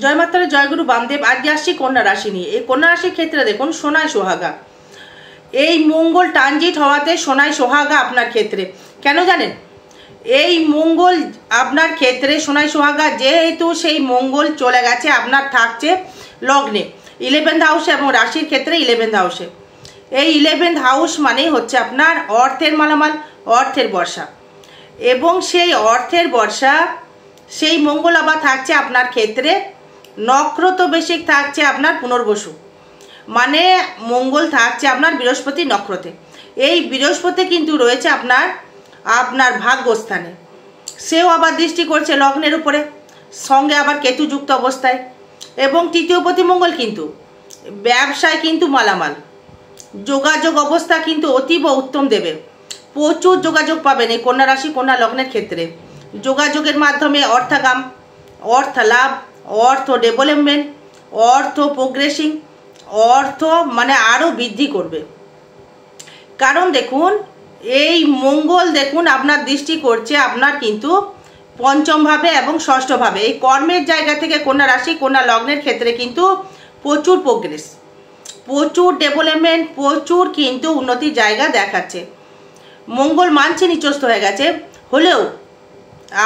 জয় মাতারা, জয়গুরু বামদেব। আজকে আসছি কন্যা রাশি নিয়ে। এই কন্যা রাশির ক্ষেত্রে দেখুন সোনায় সোহাগা, এই মঙ্গল ট্রানজিট হওয়াতে সোনায় সোহাগা আপনার ক্ষেত্রে। কেন জানেন? এই মঙ্গল আপনার ক্ষেত্রে সোনায় সোহাগা, যেহেতু সেই মঙ্গল চলে গেছে আপনার থাকছে লগ্নে 11th হাউসে এবং রাশির ক্ষেত্রে 11th হাউসে। এই 11th হাউস মানেই হচ্ছে আপনার অর্থের মালামাল, অর্থের বর্ষা, এবং সেই অর্থের বর্ষা সেই মঙ্গল আবার থাকছে আপনার ক্ষেত্রে নক্ষত্র বেশিক থাকছে আপনার পুনর্বসু, মানে মঙ্গল থাকছে আপনার বৃহস্পতি নক্ষত্রে। এই বৃহস্পতি কিন্তু রয়েছে আপনার আপনার ভাগ্যস্থানে, সেও আবার দৃষ্টি করছে লগ্নের উপরে, সঙ্গে আবার কেতুযুক্ত অবস্থায়। এবং তৃতীয় প্রতি মঙ্গল কিন্তু ব্যবসায় কিন্তু মালামাল, যোগাযোগ অবস্থা কিন্তু অতীব উত্তম দেবে। প্রচুর যোগাযোগ পাবেন এই কন্যা রাশি কন্যা লগ্নের ক্ষেত্রে। যোগাযোগের মাধ্যমে অর্থাগাম, অর্থ লাভ, অর্থ ডেভেলপমেন্ট, অর্থ প্রোগ্রেসিং, অর্থ মানে আরও বৃদ্ধি করবে। কারণ দেখুন এই মঙ্গল দেখুন আপনার দৃষ্টি করছে আপনার কিন্তু পঞ্চমভাবে এবং ষষ্ঠভাবে। এই কর্মের জায়গা থেকে কন্যা রাশি কন্যা লগ্নের ক্ষেত্রে কিন্তু প্রচুর প্রোগ্রেস, প্রচুর ডেভেলপমেন্ট, প্রচুর কিন্তু উন্নতির জায়গা দেখাচ্ছে। মঙ্গল মানছে নিচস্থ হয়ে গেছে হলেও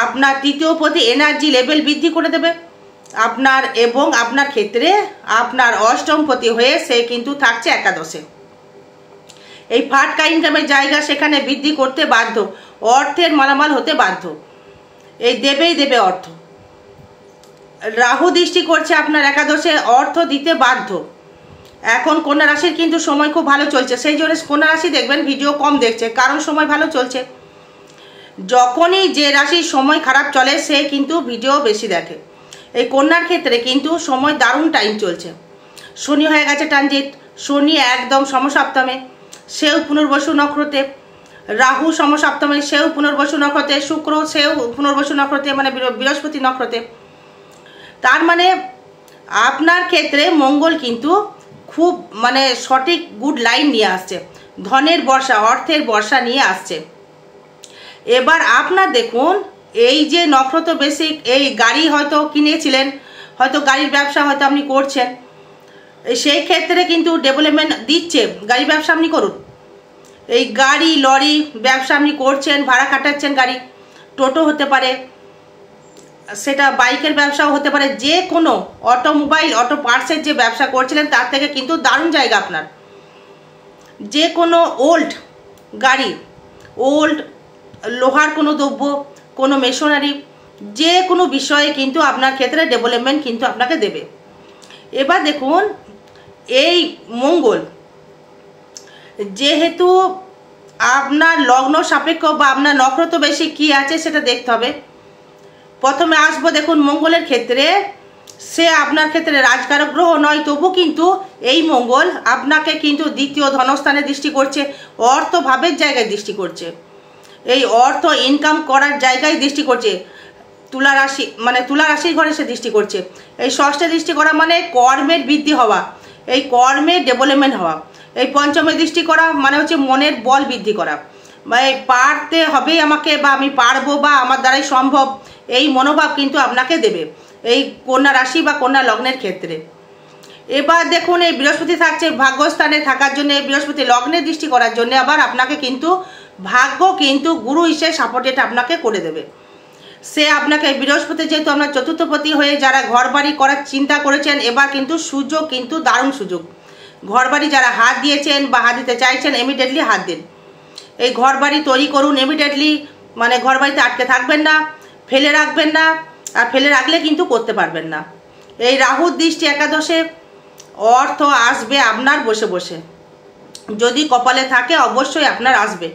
আপনার তৃতীয় প্রতি এনার্জি লেভেল বৃদ্ধি করে দেবে আপনার, এবং আপনার ক্ষেত্রে আপনার অষ্টম প্রতি হয়ে সে কিন্তু থাকছে একাদশে। এই ফাটকা ইনকামের জায়গা সেখানে বৃদ্ধি করতে বাধ্য, অর্থের মালামাল হতে বাধ্য, এই দেবেই দেবে অর্থ। রাহু দৃষ্টি করছে আপনার একাদশে, অর্থ দিতে বাধ্য। এখন কন্যা রাশির কিন্তু সময় খুব ভালো চলছে, সেই জন্য কন্যা রাশি দেখবেন ভিডিও কম দেখছে, কারণ সময় ভালো চলছে। যখনই যে রাশির সময় খারাপ চলে সে কিন্তু ভিডিও বেশি দেখে। এই কন্যার ক্ষেত্রে কিন্তু সময় দারুণ টাইম চলছে। শনি হয়ে গেছে ট্রানজিট, শনি একদম সমসপ্তমে, সেও পুনর্বসু নক্ষত্রে। রাহু সমসপ্তমে, সেও পুনর্বসু নক্ষত্রে। শুক্র সেও পুনর্বসু নক্ষত্রে, মানে বৃহস্পতি নক্ষত্রে। তার মানে আপনার ক্ষেত্রে মঙ্গল কিন্তু খুব মানে সঠিক গুড লাইন নিয়ে আসছে, ধনের বর্ষা, অর্থের বর্ষা নিয়ে আসছে। এবার আপনার দেখুন এই যে নক্ষত্র বেসিক, এই গাড়ি হয়তো কিনেছিলেন, হয়তো গাড়ির ব্যবসা হয়তো আপনি করছেন, সেই ক্ষেত্রে কিন্তু ডেভেলপমেন্ট দিচ্ছে। গাড়ি ব্যবসা আপনি করুন, এই গাড়ি লরি ব্যবসা আপনি করছেন, ভাড়া খাটাচ্ছেন, গাড়ি টোটো হতে পারে, সেটা বাইকের ব্যবসাও হতে পারে, যে কোনো অটোমোবাইল অটো পার্টসের যে ব্যবসা করছিলেন তার থেকে কিন্তু দারুণ জায়গা আপনার। যে কোনো ওল্ড গাড়ি, ওল্ড লোহার কোনো দ্রব্য, কোনো মেশনারি, যে কোনো বিষয়ে কিন্তু আপনার ক্ষেত্রে ডেভেলপমেন্ট কিন্তু আপনাকে দেবে। এবার দেখুন এই মঙ্গল যেহেতু আপনার লগ্ন সাপেক্ষ বা আপনার নক্ষত্র বেশি কী আছে সেটা দেখতে হবে। প্রথমে আসবো দেখুন মঙ্গলের ক্ষেত্রে, সে আপনার ক্ষেত্রে রাজকারক গ্রহ নয়, তবু কিন্তু এই মঙ্গল আপনাকে কিন্তু দ্বিতীয় ধনস্থানে দৃষ্টি করছে, অর্থভাবের জায়গায় দৃষ্টি করছে, এই অর্থ ইনকাম করার জায়গায় দৃষ্টি করছে। তুলা রাশি মানে তুলা রাশির ঘরে সে দৃষ্টি করছে। এই ষষ্ঠে দৃষ্টি করা মানে কর্মের বৃদ্ধি হওয়া, এই কর্মের ডেভেলপমেন্ট হওয়া। এই পঞ্চমে দৃষ্টি করা মানে হচ্ছে মনের বল বৃদ্ধি করা, মানে পারতে হবেই আমাকে, বা আমি পারবো, বা আমার দ্বারাই সম্ভব, এই মনোভাব কিন্তু আপনাকে দেবে এই কন্যা রাশি বা কন্যা লগ্নের ক্ষেত্রে। এবার দেখুন এই বৃহস্পতি থাকছে ভাগ্যস্থানে থাকার জন্য, বৃহস্পতি লগ্নে দৃষ্টি করার জন্য আবার আপনাকে কিন্তু ভাগ্য কিন্তু গুরু হিসেবে সাপোর্টেড আপনাকে করে দেবে। সে আপনাকে বৃহস্পতি যেহেতু আপনার চতুর্থপতি হয়ে যারা ঘর বাড়ি করার চিন্তা করেছেন, এবার কিন্তু সুযোগ কিন্তু দারুণ সুযোগ। ঘর বাড়ি যারা হাত দিয়েছেন বা হাত দিতে চাইছেন ইমিডিয়েটলি হাত দিন, এই ঘর বাড়ি তৈরি করুন ইমিডিয়েটলি। মানে ঘর বাড়িতে আটকে থাকবেন না, ফেলে রাখবেন না, আর ফেলে রাখলে কিন্তু করতে পারবেন না। এই রাহুর দৃষ্টি একাদশে, অর্থ আসবে আপনার বসে বসে, যদি কপালে থাকে অবশ্যই আপনার আসবে।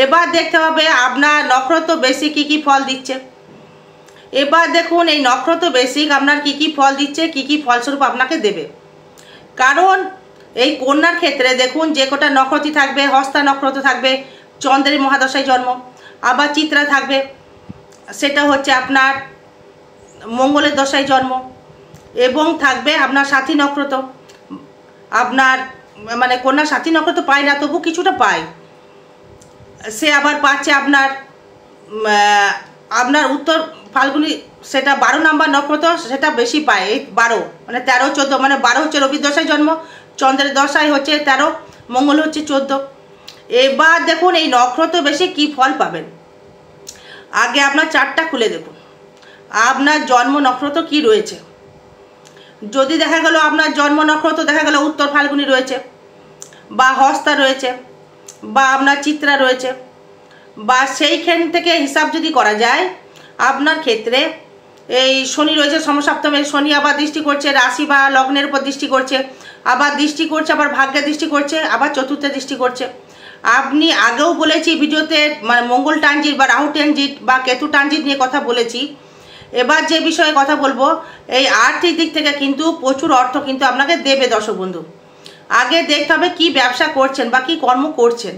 এবার দেখতে হবে আপনার নক্ষত্র বেসিক কী কী ফল দিচ্ছে। এবার দেখুন এই নক্ষত্র বেসিক আপনার কী কী ফল দিচ্ছে, কী কী ফলস্বরূপ আপনাকে দেবে। কারণ এই কন্যার ক্ষেত্রে দেখুন যে কটা নক্ষত্রই থাকবে, হস্তা নক্ষত্র থাকবে, চন্দ্রের মহাদশায় জন্ম, আবার চিত্রা থাকবে, সেটা হচ্ছে আপনার মঙ্গলের দশায় জন্ম, এবং থাকবে আপনার সাথী নক্ষত্র। আপনার মানে কন্যা সাথী নক্ষত্র পায় না, তবু কিছুটা পায়। সে আবার পাচ্ছে আপনার আপনার উত্তর ফাল্গুনি সেটা 12 নম্বর নক্ষত্র, সেটা বেশি পায়। এই 12 মানে 13 14 মানে 12 হচ্ছে রবির দশায় জন্ম, চন্দ্রের দশায় হচ্ছে 13, মঙ্গল হচ্ছে 14। এবার দেখুন এই নক্ষত্র বেশি কি ফল পাবেন। আগে আপনার চারটা খুলে দেখুন আপনার জন্ম নক্ষত্র কি রয়েছে। যদি দেখা গেল আপনার জন্ম নক্ষত্র দেখা গেল উত্তর ফাল্গুনি রয়েছে, বা হস্তা রয়েছে, বা আপনার চিত্রা রয়েছে, বা সেইখান থেকে হিসাব যদি করা যায় আপনার ক্ষেত্রে এই শনি রয়েছে সমসপ্তমে, শনি আবার দৃষ্টি করছে রাশি বা লগ্নের উপর দৃষ্টি করছে, আবার দৃষ্টি করছে, আবার ভাগ্যে দৃষ্টি করছে, আবার চতুর্থে দৃষ্টি করছে। আপনি আগেও বলেছি ভিডিওতে, মানে মঙ্গল ট্রানজিট বা রাহু ট্রানজিট বা কেতু ট্রানজিট নিয়ে কথা বলেছি। এবার যে বিষয়ে কথা বলবো, এই আর্থিক দিক থেকে কিন্তু প্রচুর অর্থ কিন্তু আপনাকে দেবে দর্শক বন্ধু। আগে দেখতে হবে কী ব্যবসা করছেন বা কী কর্ম করছেন,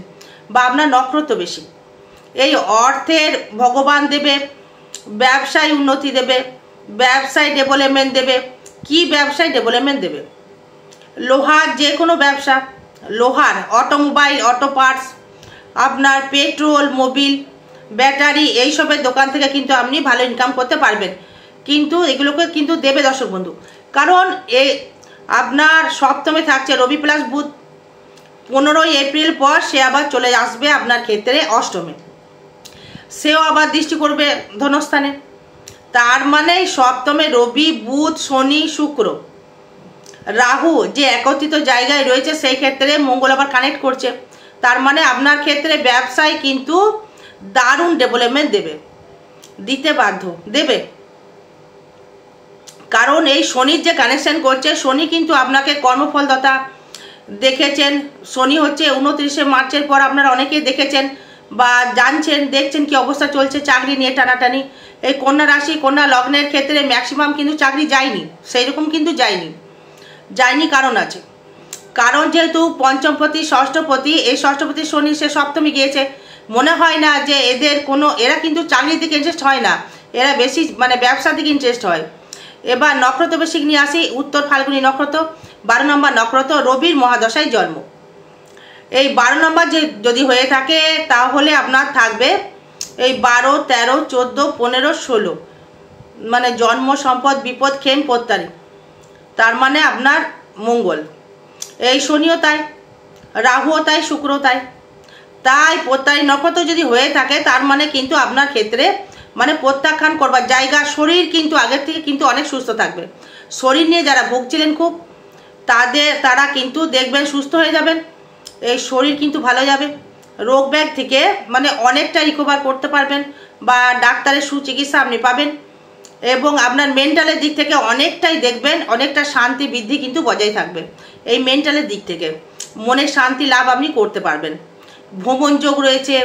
বা আপনার নক্ষত্র বেশি। এই অর্থের ভগবান দেবে, ব্যবসায় উন্নতি দেবে, ব্যবসায় ডেভেলপমেন্ট দেবে। কি ব্যবসায় ডেভেলপমেন্ট দেবে? লোহার যে কোনো ব্যবসা, লোহার অটোমোবাইল, অটো পার্টস, আপনার পেট্রোল, মোবিল, ব্যাটারি, এইসবের দোকান থেকে কিন্তু আপনি ভালো ইনকাম করতে পারবেন। কিন্তু এগুলোকে কিন্তু দেবে দর্শক বন্ধু, কারণ এই আপনার সপ্তমে থাকছে রবি প্লাস বুধ। 15ই এপ্রিল পর সে আবার চলে আসবে আপনার ক্ষেত্রে অষ্টমে, সেও আবার দৃষ্টি করবে ধনস্থানে। তার মানে সপ্তমে রবি, বুধ, শনি, শুক্র, রাহু যে একত্রিত জায়গায় রয়েছে, সেই ক্ষেত্রে মঙ্গল আবার কানেক্ট করছে। তার মানে আপনার ক্ষেত্রে ব্যবসায় কিন্তু দারুণ ডেভেলপমেন্ট দেবে, দিতে বাধ্য, দেবে। কারণ এই শনির যে কানেকশন করছে, শনি কিন্তু আপনাকে কর্মফলদাতা। দেখেছেন শনি হচ্ছে 29শে মার্চের পর আপনারা অনেকেই দেখেছেন বা জানছেন, দেখছেন কি অবস্থা চলছে চাকরি নিয়ে টানাটানি। এই কন্যা রাশি, কন্যা লগ্নের ক্ষেত্রে ম্যাক্সিমাম কিন্তু চাকরি যায়নি, সেই রকম কিন্তু যায়নি কারণ আছে। কারণ যেহেতু পঞ্চমপতি, ষষ্ঠপতি, এই ষষ্ঠপতি শনি সে সপ্তমে গিয়েছে, মনে হয় না যে এরা কিন্তু চাকরির দিকে ইন্টারেস্ট হয় না, এরা বেশি মানে ব্যবসার দিকে ইন্টারেস্ট হয়। এবার নক্ষত্র বেশিক নিয়ে আসি, উত্তর ফাল্গুনি নক্ষত্র, 12 নম্বর নক্ষত্র, রবির মহাদশায় জন্ম। এই 12 নম্বর যদি হয়ে থাকে তাহলে আপনার থাকবে এই 12, 13, 14, 15, 16 মানে জন্ম, সম্পদ, বিপদ, ক্ষেম, প্রত্যারি। তার মানে আপনার মঙ্গল, এই শনিও তাই, রাহুও তাই, শুক্রও তাই। প্রত্যারি নক্ষত্র যদি হয়ে থাকে তার মানে কিন্তু আপনার ক্ষেত্রে মানে প্রত্যাখ্যান করবার জায়গা, শরীর কিন্তু আগের থেকে কিন্তু অনেক সুস্থ থাকবে। শরীর নিয়ে যারা ভুগছিলেন খুব, তারা কিন্তু দেখবেন সুস্থ হয়ে যাবেন। এই শরীর কিন্তু ভালো যাবে, রোগ ব্যাগ থেকে মানে অনেকটা রিকভার করতে পারবেন, বা ডাক্তারের সুচিকিৎসা আপনি পাবেন। এবং আপনার মেন্টালের দিক থেকে অনেকটাই দেখবেন, অনেকটা শান্তি বৃদ্ধি কিন্তু বজায় থাকবে। এই মেন্টালের দিক থেকে মনের শান্তি লাভ আপনি করতে পারবেন। ভ্রমণ যোগ রয়েছে,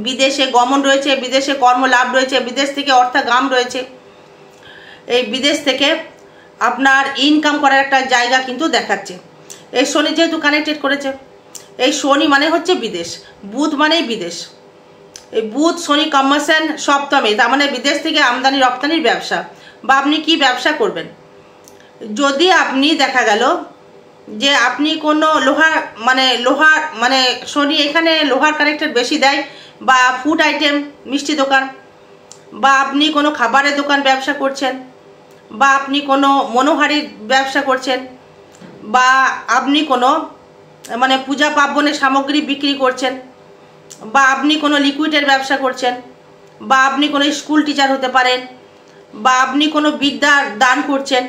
বিদেশে গমন রয়েছে, বিদেশে কর্ম লাভ রয়েছে, বিদেশ থেকে অর্থাগাম রয়েছে। এই বিদেশ থেকে আপনার ইনকাম করার একটা জায়গা কিন্তু দেখাচ্ছে। এই শনি যেহেতু কানেক্টেড করেছে, এই শনি মানে হচ্ছে বিদেশ, বুধ মানেই বিদেশ। এই বুধ শনি কম্বিনেশন সপ্তমে, তার মানে বিদেশ থেকে আমদানি রপ্তানির ব্যবসা, বা আপনি কি ব্যবসা করবেন। যদি আপনি দেখা গেল যে আপনি কোনো লোহার মানে শনি এখানে লোহার কানেক্টেড বেশি দেয়, বা ফুড আইটেম, মিষ্টি দোকান, বা আপনি কোনো খাবারের দোকান ব্যবসা করছেন, বা আপনি কোনো মনোহারির ব্যবসা করছেন, বা আপনি কোনো মানে পূজা পার্বণের সামগ্রী বিক্রি করছেন, বা আপনি কোনো লিকুইডের ব্যবসা করছেন, বা আপনি কোনো স্কুল টিচার হতে পারেন, বা আপনি কোনো বিদ্যা দান করছেন।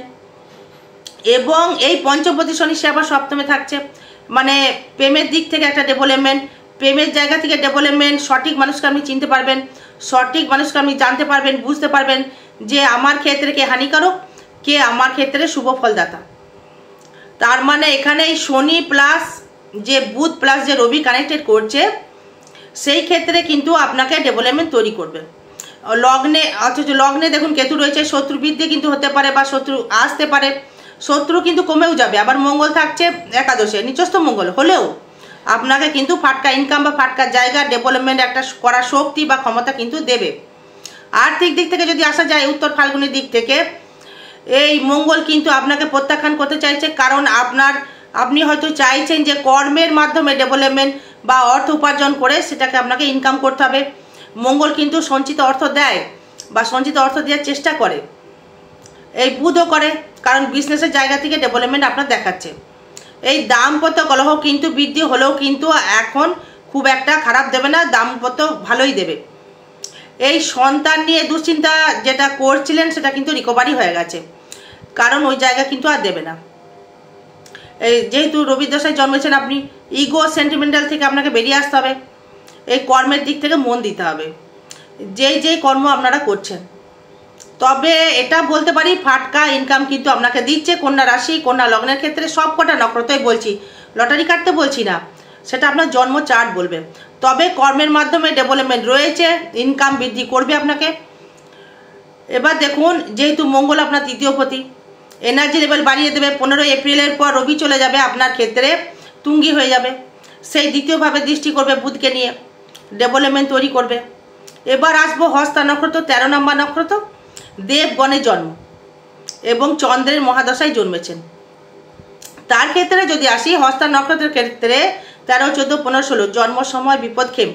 এবং এই পঞ্চমপতি শনি সে আবার সপ্তমে থাকছে, মানে প্রেমের দিক থেকে একটা ডেভেলপমেন্ট, প্রেমের জায়গা থেকে ডেভেলপমেন্ট। সঠিক মানুষকে আপনি চিনতে পারবেন, সঠিক মানুষকে আপনি জানতে পারবেন, বুঝতে পারবেন যে আমার ক্ষেত্রে কে হানিকারক, কে আমার ক্ষেত্রে শুভ ফলদাতা। তার মানে এখানে এই শনি প্লাস যে বুধ প্লাস যে রবি কানেক্টেড করছে, সেই ক্ষেত্রে কিন্তু আপনাকে ডেভেলপমেন্ট তৈরি করবে। লগ্নে, অথচ লগ্নে দেখুন কেতু রয়েছে, শত্রু বৃদ্ধি কিন্তু হতে পারে, বা শত্রু আসতে পারে, শত্রু কিন্তু কমেও যাবে। আবার মঙ্গল থাকছে একাদশে, নিচস্থ মঙ্গল হলেও আপনাকে কিন্তু ফাটকা ইনকাম বা ফাটকা জায়গা ডেভেলপমেন্ট একটা করার শক্তি বা ক্ষমতা কিন্তু দেবে। আর্থিক দিক থেকে যদি আসা যায়, উত্তর ফাল্গুনির দিক থেকে এই মঙ্গল কিন্তু আপনাকে প্রত্যাখ্যান করতে চাইছে। কারণ আপনি হয়তো চাইছেন যে কর্মের মাধ্যমে ডেভেলপমেন্ট বা অর্থ উপার্জন করে সেটাকে আপনাকে ইনকাম করতে হবে। মঙ্গল কিন্তু সঞ্চিত অর্থ দেয়, বা সঞ্চিত অর্থ দেওয়ার চেষ্টা করে। এই বুধও করে, কারণ বিজনেসের জায়গা থেকে ডেভেলপমেন্ট আপনার দেখাচ্ছে। এই দাম্পত্য কলহ কিন্তু বৃদ্ধি হলেও কিন্তু এখন খুব একটা খারাপ দেবে না, দাম্পত্য ভালোই দেবে। এই সন্তান নিয়ে দুশ্চিন্তা যেটা করছিলেন সেটা কিন্তু রিকভারি হয়ে গেছে, কারণ ওই জায়গা কিন্তু আর দেবে না। এই যেহেতু রবি দশায় জন্মেছেন আপনি, ইগো সেন্টিমেন্টাল থেকে আপনাকে বেরিয়ে আসতে হবে। এই কর্মের দিক থেকে মন দিতে হবে, যেই কর্ম আপনারা করছেন। তবে এটা বলতে পারি ফাটকা ইনকাম কিন্তু আপনাকে দিচ্ছে। কন্যা রাশি, কন্যা লগ্নের ক্ষেত্রে সব কটা নক্ষত্রই বলছি, লটারি কাটতে বলছি না, সেটা আপনার জন্ম চার্ট বলবে। তবে কর্মের মাধ্যমে ডেভেলপমেন্ট রয়েছে, ইনকাম বৃদ্ধি করবে আপনাকে। এবার দেখুন, যেহেতু মঙ্গল আপনার তৃতীয় পতি, এনার্জি লেভেল বাড়িয়ে দেবে। 15 এপ্রিলের পর রবি চলে যাবে, আপনার ক্ষেত্রে তুঙ্গি হয়ে যাবে। সেই দ্বিতীয়ভাবে দৃষ্টি করবে বুধকে নিয়ে, ডেভেলপমেন্ট তৈরি করবে। এবার আসবো হস্তা নক্ষত্র, 13 নম্বর নক্ষত্র, দেবগণের জন্ম এবং চন্দ্রের মহাদশায় জন্মেছেন। তার ক্ষেত্রে যদি আসি, হস্তা নক্ষত্রের ক্ষেত্রে 13, 14, 15, 16 জন্ম সময় বিপদক্ষেপ।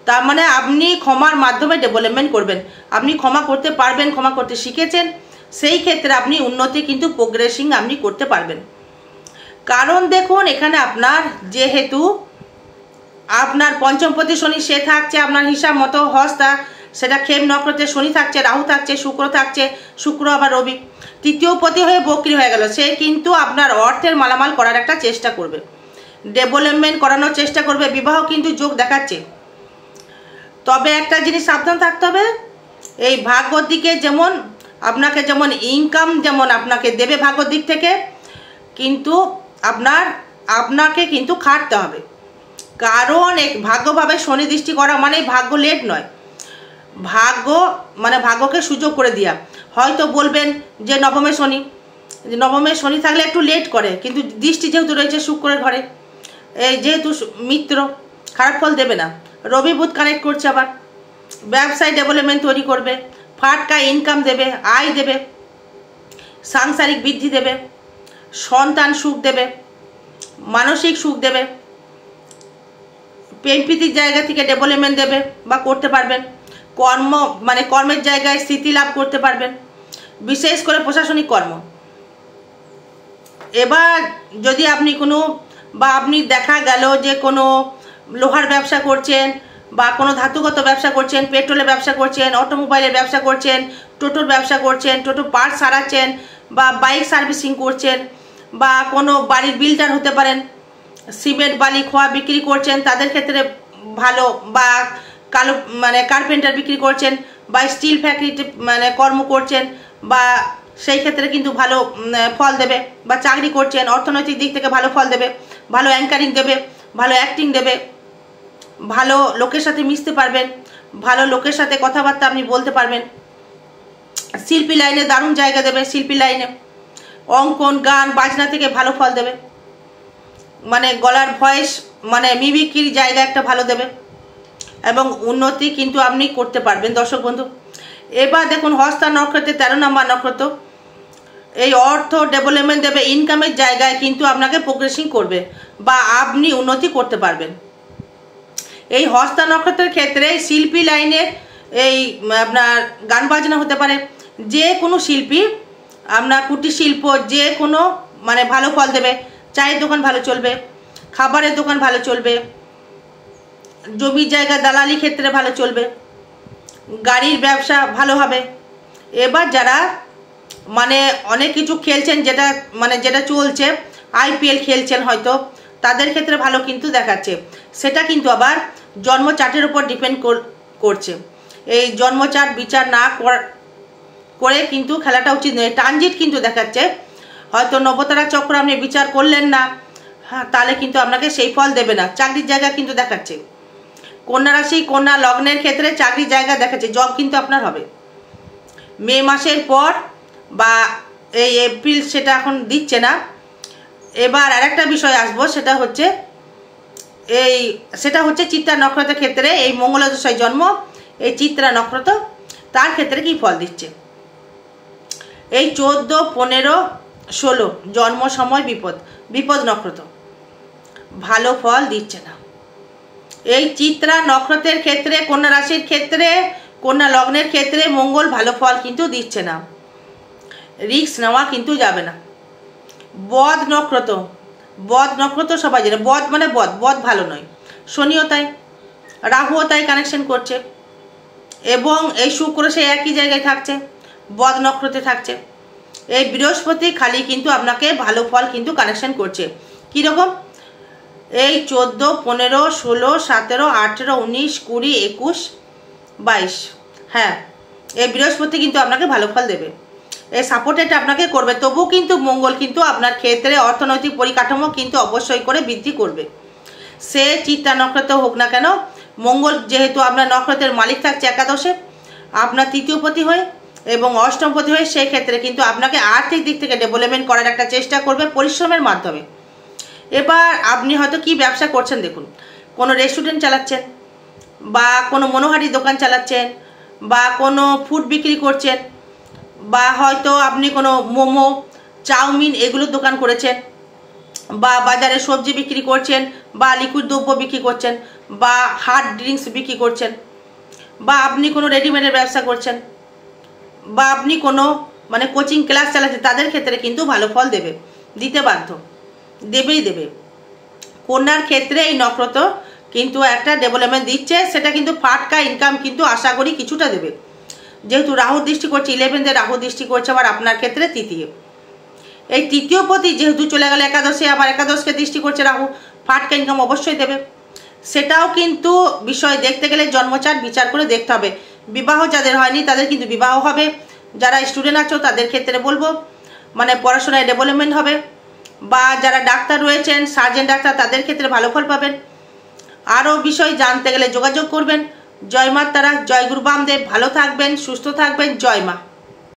তার মানে আপনি ক্ষমার মাধ্যমে ডেভেলপমেন্ট করবেন, আপনি ক্ষমা করতে পারবেন, ক্ষমা করতে শিখেছেন, সেই ক্ষেত্রে আপনি উন্নতি কিন্তু প্রোগ্রেসিং আপনি করতে পারবেন। কারণ দেখুন, এখানে আপনার যেহেতু আপনার পঞ্চমপতি শনি সে থাকছে আপনার হিসাব মতো হস্তা, সেটা খেম নক্ষত্রে শনি থাকছে, রাহু থাকছে, শুক্র থাকছে, শুক্র আবার রবি তৃতীয় পতি হয়ে বক্রি হয়ে গেল। সে কিন্তু আপনার অর্থের মালামাল করার একটা চেষ্টা করবে, ডেভেলপমেন্ট করানোর চেষ্টা করবে, বিবাহ কিন্তু যোগ দেখাচ্ছে। তবে একটা জিনিস সাবধান থাকতে হবে, এই ভাগ্যর দিকে যেমন আপনাকে যেমন ইনকাম যেমন আপনাকে দেবে ভাগ্যর দিক থেকে, কিন্তু আপনাকে কিন্তু খাটতে হবে। কারণ এক ভাগ্যভাবে শনি দৃষ্টি করা মানে ভাগ্য লেট নয়, ভাগ্য মানে ভাগ্যকে সুযোগ করে দেওয়া। হয়তো বলবেন যে নবমে শনি থাকলে একটু লেট করে, কিন্তু দৃষ্টি যেহেতু রয়েছে শুক্রের ঘরে, এই যেহেতু মিত্র, খারাপ ফল দেবে না। রবি বুধ কানেক্ট করছে, আবার ব্যবসায় ডেভেলপমেন্ট তৈরি করবে, ফাটকা ইনকাম দেবে, আয় দেবে, সাংসারিক বৃদ্ধি দেবে, সন্তান সুখ দেবে, মানসিক সুখ দেবে, প্রেম প্রীতির জায়গা থেকে ডেভেলপমেন্ট দেবে বা করতে পারবেন। কর্মের জায়গায় স্থিতি লাভ করতে পারবেন, বিশেষ করে প্রশাসনিক কর্ম। এবার যদি আপনি আপনি দেখা গেল যে কোনো লোহার ব্যবসা করছেন বা কোনো ধাতুগত ব্যবসা করছেন, পেট্রোলের ব্যবসা করছেন, অটোমোবাইলের ব্যবসা করছেন, টোটোর ব্যবসা করছেন, টোটো পার্টস সারাচ্ছেন বা বাইক সার্ভিসিং করছেন, বা কোনো বাড়ির বিল্ডার হতে পারেন, সিমেন্ট বালি খোয়া বিক্রি করছেন, তাদের ক্ষেত্রে ভালো, বা কার্পেন্টার বিক্রি করছেন, বা স্টিল ফ্যাক্টরিতে কর্ম করছেন, বা সেই ক্ষেত্রে কিন্তু ভালো ফল দেবে। বা চাকরি করছেন, অর্থনৈতিক দিক থেকে ভালো ফল দেবে, ভালো অ্যাঙ্কারিং দেবে, ভালো অ্যাক্টিং দেবে, ভালো লোকের সাথে মিশতে পারবেন, ভালো লোকের সাথে কথাবার্তা আপনি বলতে পারবেন। শিল্পী লাইনে দারুণ জায়গা দেবে, শিল্পী লাইনে অঙ্কন, গান, বাজনা থেকে ভালো ফল দেবে, গলার ভয়েস মিমিক্রির জায়গা একটা ভালো দেবে, এবং উন্নতি কিন্তু আপনি করতে পারবেন। দর্শক বন্ধু, এবার দেখুন হস্তা নক্ষত্রে 13 নম্বর নক্ষত্র, এই অর্থ ডেভেলপমেন্ট দেবে, ইনকামের জায়গায় কিন্তু আপনাকে প্রোগ্রেসিং করবে বা আপনি উন্নতি করতে পারবেন। এই হস্তা নক্ষত্রের ক্ষেত্রে শিল্পী লাইনের এই আপনার গান বাজনা হতে পারে, যে কোনো শিল্পী, আপনার কুটির শিল্প, যে কোনো ভালো ফল দেবে। চায়ের দোকান ভালো চলবে, খাবারের দোকান ভালো চলবে, জমির জায়গা দালালি ক্ষেত্রে ভালো চলবে, গাড়ির ব্যবসা ভালো হবে। এবার যারা অনেক কিছু খেলছেন, যেটা চলছে, IPL খেলছেন হয়তো, তাদের ক্ষেত্রে ভালো কিন্তু দেখাচ্ছে। সেটা কিন্তু আবার জন্ম চার্টের উপর ডিপেন্ড করছে। এই জন্ম চার্ট বিচার না করে কিন্তু খেলাটা উচিত নয়। ট্রানজিট কিন্তু দেখাচ্ছে, হয়তো নবতারা চক্র আপনি বিচার করলেন না, হ্যাঁ, তাহলে কিন্তু আপনাকে সেই ফল দেবে না। চাকরির জায়গা কিন্তু দেখাচ্ছে, কন্যা রাশি কন্যা লগ্নের ক্ষেত্রে চাকরির জায়গা দেখাচ্ছে, জব কিন্তু আপনার হবে মে মাসের পর বা এই এপ্রিল, সেটা এখন দিচ্ছে না। এবার আরেকটা বিষয় আসবো, সেটা হচ্ছে চিত্রা নক্ষত্রের ক্ষেত্রে, এই মঙ্গলদশায় জন্ম, এই চিত্রা নক্ষত্র, তার ক্ষেত্রে কি ফল দিচ্ছে। এই 14, 15, 16 জন্ম সময় বিপদ নক্ষত্র, ভালো ফল দিচ্ছে না। এই চিত্রা নক্ষত্রের ক্ষেত্রে, কন্যা রাশির ক্ষেত্রে কন্যা লগ্নের ক্ষেত্রে মঙ্গল ভালো ফল কিন্তু দিচ্ছে না, রিস্ক নেওয়া কিন্তু যাবে না। বদ নক্ষত্র সবাই জানে, বদ মানে বদ ভালো নয়। শনিও তাই, রাহুও তাই কানেকশন করছে, এবং এই শুক্র সে একই জায়গায় থাকছে, বদ নক্ষত্রে থাকছে। এই বৃহস্পতি খালি কিন্তু আপনাকে ভালো ফল কিন্তু কানেকশন করছে। কীরকম? এই 14, 15, 16, 17, 18, 19, 20, 21, 22, হ্যাঁ এই বৃহস্পতি কিন্তু আপনাকে ভালো ফল দেবে, এই সাপোর্টেড আপনাকে করবে। তবু কিন্তু মঙ্গল কিন্তু আপনার ক্ষেত্রে অর্থনৈতিক পরিকাঠামো কিন্তু অবশ্যই করে বৃদ্ধি করবে। সে চিত্তা নক্ষত্র হোক না কেন, মঙ্গল যেহেতু আপনার নক্ষত্রের মালিক থাকছে একাদশে, আপনার তৃতীয়পতি হয়ে এবং অষ্টমপতি হয়ে, সেই ক্ষেত্রে কিন্তু আপনাকে আর্থিক দিক থেকে ডেভেলপমেন্ট করার একটা চেষ্টা করবে পরিশ্রমের মাধ্যমে। এবার আপনি হয়তো কি ব্যবসা করছেন দেখুন, কোনো রেস্টুরেন্ট চালাচ্ছেন, বা কোনো মনোহারি দোকান চালাচ্ছেন, বা কোনো ফুড বিক্রি করছেন, বা হয়তো আপনি কোনো মোমো, চাউমিন এগুলোর দোকান করেছেন, বা বাজারে সবজি বিক্রি করছেন, বা লিকুইড দ্রব্য বিক্রি করছেন, বা হার্ড ড্রিঙ্কস বিক্রি করছেন, বা আপনি কোনো রেডিমেডের ব্যবসা করছেন, বা আপনি কোনো মানে কোচিং ক্লাস চালাচ্ছেন, তাদের ক্ষেত্রে কিন্তু ভালো ফল দেবে, দিতে বাধ্য, দেবেই দেবে। কন্যার ক্ষেত্রে এই নক্ষত্র কিন্তু একটা ডেভেলপমেন্ট দিচ্ছে, সেটা কিন্তু ফাটকা ইনকাম কিন্তু আশা করি কিছুটা দেবে। যেহেতু রাহু দৃষ্টি করছে 11-এ, রাহু দৃষ্টি করছে আবার আপনার ক্ষেত্রে তৃতীয়, এই তৃতীয়পতি যেহেতু চলে গেল একাদশে, আবার একাদশকে দৃষ্টি করছে রাহু, ফাটকা ইনকাম অবশ্যই দেবে। সেটাও কিন্তু বিষয় দেখতে গেলে জন্মচার বিচার করে দেখতে হবে। বিবাহ যাদের হয়নি তাদের কিন্তু বিবাহ হবে, যারা স্টুডেন্ট আছো তাদের ক্ষেত্রে বলবো মানে পড়াশোনায় ডেভেলপমেন্ট হবে, বা যারা ডাক্তার রয়েছেন, সার্জেন ডাক্তার, তাদের ক্ষেত্রে ভালো ফল পাবেন। আরও বিষয় জানতে গেলে যোগাযোগ করবেন। জয় মা তারা, জয় গুরু বামদেব। ভালো থাকবেন, সুস্থ থাকবেন, জয় মা।